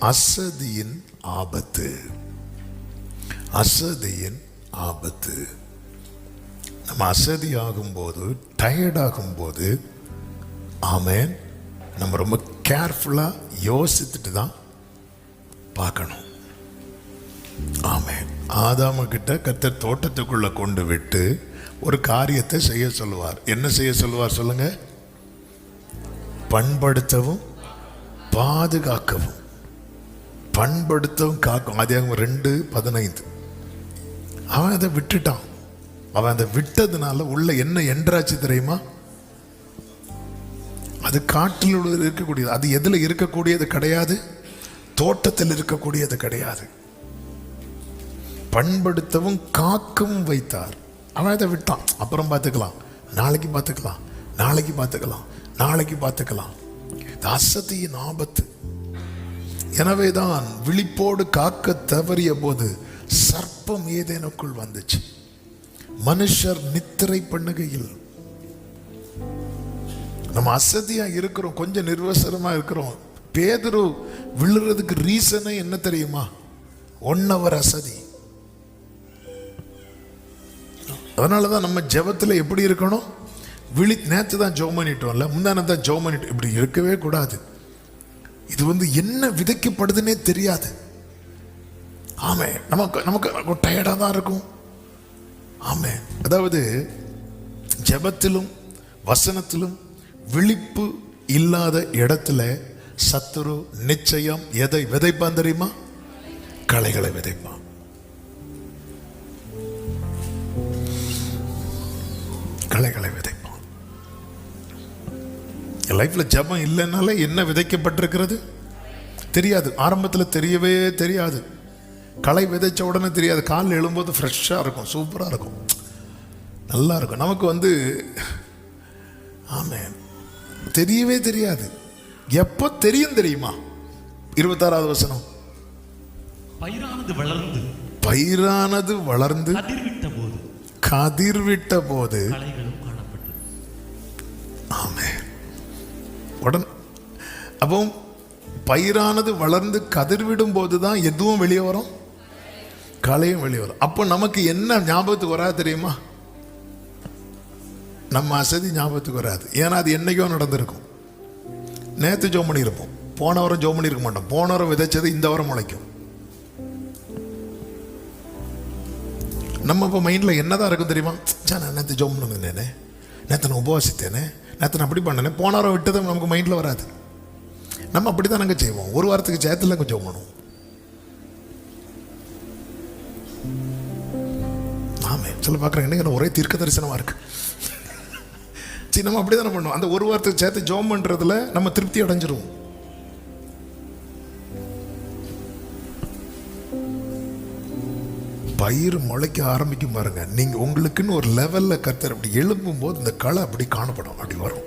அசதியின் ஆபத்து. அசதியின் ஆபத்து. நம்ம அசதி ஆகும்போது, டயர்ட் ஆகும்போது, ஆமென், நம்ம ரொம்ப கேர்ஃபுல்லாக யோசித்துட்டு தான் பார்க்கணும். ஆமென். ஆதாம கிட்ட கர்த்தர் தோட்டத்துக்குள்ள கொண்டு விட்டு ஒரு காரியத்தை செய்ய சொல்லுவார். என்ன செய்ய சொல்லுவார் சொல்லுங்க? பண்படுத்தவும் பாதுகாக்கவும். பண்படுத்தவும் காக்கும். ஆதியாகமம் 2:15. அவன் அதை விட்டுட்டான். அவன் அதை விட்டதுனால உள்ள என்ன என்றாச்சு தெரியுமா? அது காட்டில் இருக்கக்கூடியது. அது எதில் இருக்கக்கூடியது கிடையாது, தோட்டத்தில் இருக்கக்கூடியது கிடையாது. பண்படுத்தவும் காக்கவும் வைத்தார். அவன் அதை விட்டான். அப்புறம் பார்த்துக்கலாம், நாளைக்கு பார்த்துக்கலாம், நாளைக்கு பார்த்துக்கலாம், நாளைக்கு பார்த்துக்கலாம். அசதியின் ஆபத்து. எனவேதான் விழிப்போடு காக்க தவறிய போது சர்ப்பம் ஏதேனுக்குள் வந்துச்சு. மனுஷர் நித்திரை பண்ணுகையில் நம்ம அசதியா இருக்கிறோம், கொஞ்சம் நிர்வசரமா இருக்கிறோம். பேதுரு விழுறதுக்கு ரீசனே என்ன தெரியுமா? 1 hour அசதி. அதனாலதான் நம்ம ஜெபத்துல எப்படி இருக்கணும்? நேற்று தான் ஜெபம் பண்ணிட்டோம்ல, முந்தான தான் ஜெபம் பண்ணிட்டோம். இப்படி இருக்கவே கூடாது. இது என்ன விதைக்கப்படுதுன்னே தெரியாது. ஆமே, நமக்கு டயர்டா தான் இருக்கும். ஆமே, அதாவது ஜெபத்திலும் வசனத்திலும் விழிப்பு இல்லாத இடத்துல சத்துரு நிச்சயம் எதை விதைப்பான் தெரியுமா? களைகளை விதைப்பான். களைகளை விதைப்பான். லைஃப்ல ஜெபம் இல்லைன்னால என்ன விதைக்கப்பட்டிருக்கிறது தெரியாது. ஆரம்பத்தில் தெரியவே தெரியாது. களை விதைச்ச உடனே தெரியாது. காலில் எழும்போது ஃப்ரெஷ்ஷாக இருக்கும், சூப்பராக இருக்கும், நல்லா இருக்கும். நமக்கு ஆமென், தெரியவே தெரியாது. எப்போ தெரியும் தெரியுமா? 26வது வசனம். பயிரானது வளர்ந்து கதிர்விட்ட போது ஆமென். அப்போ பயிரானது வளர்ந்து கதிர்விடும் போதுதான் எதுவும் வெளியே வரும், களையும் வெளியே வரும். அப்போ நமக்கு என்ன ஞாபகத்துக்கு வராது தெரியுமா? நம்ம அசதி ஞாபகத்துக்கு வராது. ஏன்னா அது என்னைக்கோ நடந்திருக்கும். நேற்று ஜோம் பண்ணியிருப்போம், போன வாரம் ஜோம் பண்ணியிருக்க மாட்டோம். போன வாரம் விதைச்சது இந்த வாரம் முளைக்கும். நம்ம இப்போ மைண்டில் என்னதான் இருக்கும் தெரியுமா? நான் நேற்று ஜோம் பண்ணிருந்தேனே, நேற்று நான் உபவாசித்தேனே, நேற்று நான் அப்படி பண்ணேனே. போன வாரம் விட்டது நமக்கு மைண்டில் வராது. நம்ம அப்படி தான் நாங்கள் செய்வோம். ஒரு வாரத்துக்கு சேர்த்துல கொஞ்சம் பண்ணுவோம். ஆமே, சொல்ல பார்க்குறேன், என்ன ஒரே தீர்க்க தரிசனமாக இருக்கு. சரி, நம்ம அப்படி தானே பண்ணுவோம். அந்த ஒரு வாரத்துக்கு சேர்த்து ஜோம் பண்ணுறதுல நம்ம திருப்தி அடைஞ்சிருவோம். பயிர் முளைக்க ஆரம்பிக்கும் பாருங்க. நீங்க உங்களுக்குன்னு ஒரு லெவல்ல கர்த்தர் அப்படி எழுப்பும் போது இந்த களை அப்படி காணப்படும், அப்படி வரும்.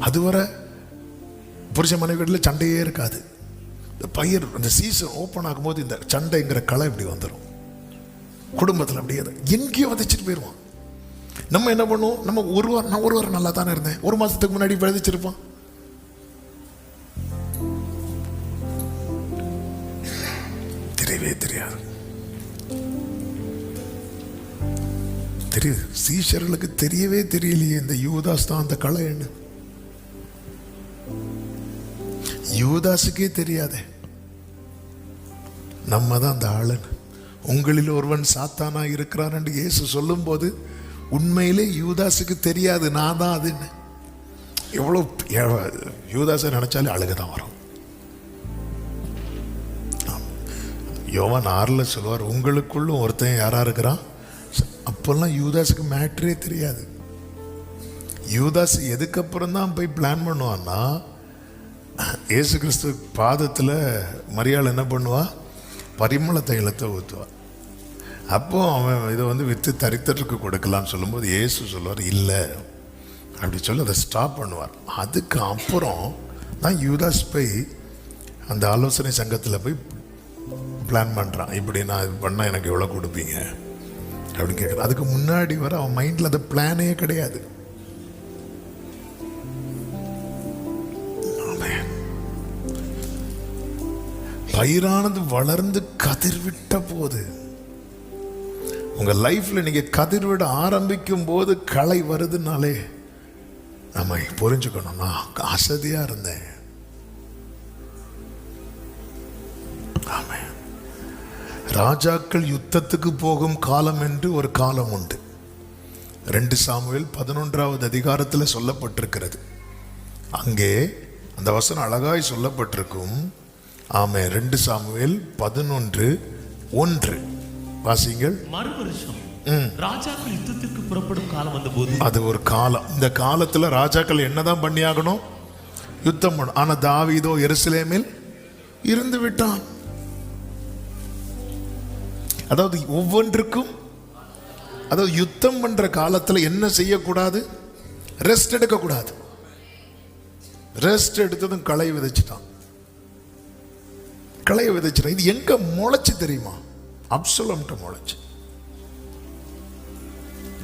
அதுவரை புருஷ மனைவி வீட்டில் சண்டையே இருக்காது. இந்த பயிர் இந்த சீசன் ஓப்பன் ஆகும்போது இந்த சண்டைங்கிற களை இப்படி வந்துடும். குடும்பத்தில் அப்படியே எங்கேயோ விதைச்சிட்டு போயிடுவான். நம்ம என்ன பண்ணுவோம்? நம்ம நான் ஒரு வாரம் நல்லா தானே இருந்தேன், ஒரு மாசத்துக்கு முன்னாடி விதைச்சிருப்பான். தெரியவே தெரியாது. தெரியுது, சீஷர்களுக்கு தெரியவே தெரியலையே இந்த யூதாஸ் தான் அந்த களைன்னு. யூதாஸுக்கே தெரியாதே, நம்ம தான் அந்த ஆளுன்னு. உங்களில் ஒருவன் சாத்தானா இருக்கிறான் என்று இயேசு சொல்லும் போது உண்மையிலே யூதாஸுக்கு தெரியாது நான் தான் அதுன்னு. எவ்வளோ யூதாஸை நினைச்சாலே அழுகதான் வரும். யோவான் 6 சொல்லுவார், உங்களுக்குள்ளும் ஒருத்தன் யாரா இருக்கிறான். அப்பெல்லாம் யூதாஸுக்கு மேட்ரே தெரியாது. யூதாஸ் எதுக்கப்புறம் தான் போய் பிளான் பண்ணுவான்னா, இயேசு கிறிஸ்து பாதத்தில் மரியாள் என்ன பண்ணுவா? பரிமள தைலத்தை ஊற்றுவா. அப்போ அவன் இதை விற்று தரித்திரருக்கு கொடுக்கலான்னு சொல்லும்போது இயேசு சொல்லுவார், இல்லை அப்படி சொல்லி அதை ஸ்டாப் பண்ணுவார். அதுக்கு அப்புறம் தான் யூதாஸ் போய் அந்த ஆலோசனை சங்கத்தில் போய் பிளான் பண்ணுறான். இப்படி நான் இது பண்ணால் எனக்கு எவ்வளோ கொடுப்பீங்க அப்படின்னு கேட்குறான். அதுக்கு முன்னாடி வர அவன் மைண்டில் அந்த பிளானே கிடையாது. பயிரானது வளர்ந்து கதிர்விட்ட போது, உங்க லைஃப்ல நீங்க கதிர்விட ஆரம்பிக்கும் போது களை வருதுனாலே நம்ம புரிஞ்சுக்கணும், நான் அசதியா இருந்தேன். ஆமென். ராஜாக்கள் யுத்தத்துக்கு போகும் காலம் என்று ஒரு காலம் உண்டு. 2 சாமுவேல் 11வது அதிகாரத்தில் சொல்லப்பட்டிருக்கிறது. அங்கே அந்த வசனம் அழகாய் சொல்லப்பட்டிருக்கும். ஆமே, 2 சாமுவேல் 11:1 வாசிங்கள். மறுவருஷம் ராஜாக்கள் யுத்தத்திற்கு புறப்படும் காலம் வந்தபோது, அது ஒரு காலம். இந்த காலத்துல ராஜாக்கள் என்னதான் பண்ணியாகணும்? யுத்தம் பண்ணும். ஆனா தாவீதோ எருசலேமில் இருந்து விட்டான். அதாவது ஒவ்வொன்றுக்கும், அதாவது யுத்தம் பண்ற காலத்துல என்ன செய்யக்கூடாது? ரெஸ்ட் எடுக்க கூடாது. ரெஸ்ட் எடுத்ததும் களை விதைச்சிட்டான். களையை விதைச்சிட்டான். இது எங்க முளைச்சு தெரியுமா? அப்சலோம்ட்ட முளைச்சு.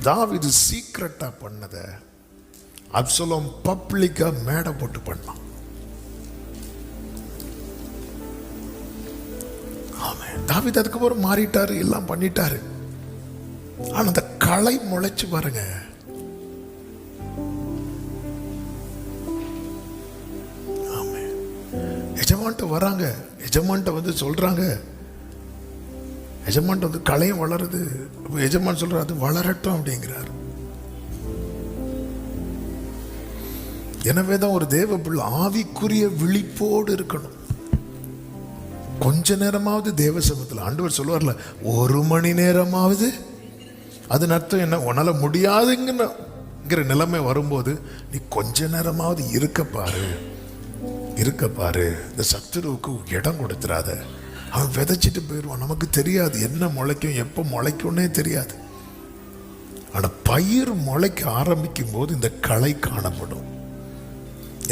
தாவீது சீக்ரெட்டா பண்ணத அப்சலோம் பப்ளிக்கா மேடை போட்டு பண்ணான். தாவீது அதுக்கப்புறம் மாறிட்டாரு, எல்லாம் பண்ணிட்டாரு. ஆனா அந்த களை முளைச்சு பாருங்க. எஜமான்ட்ட வராங்க, எஜமான்ட்ட வந்து சொல்றாங்க, எஜமான் வந்து களையும் வளருது. எஜமான் சொல்றாரு அது வளரட்டும் அப்படிங்கிறார். எனவேதான் ஒரு தேவ பிள்ளை ஆவிக்குரிய விழிப்போடு இருக்கணும். கொஞ்ச நேரமாவது தேவ சமூகத்தில், ஆண்டவர் சொல்லுவார்ல 1 மணி நேரமாவது, அது அர்த்தம் என்ன? உன்னால முடியாதுங்கிற நிலைமை வரும்போது நீ கொஞ்ச நேரமாவது இருக்க பாரு. இந்த சத்துருவுக்கு இடம் கொடுத்துறாத. அவன் விதைச்சிட்டு போயிடுவான். நமக்கு தெரியாது என்ன முளைக்கும், எப்போ முளைக்கும்னே தெரியாது. ஆனா பயிர் முளைக்க ஆரம்பிக்கும் போது இந்த களை காணப்படும்.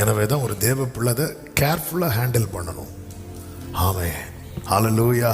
எனவே தான் ஒரு தேவ பிள்ளை கேர்ஃபுல்லா ஹேண்டில் பண்ணணும். ஆமென். ஹல்லேலூயா.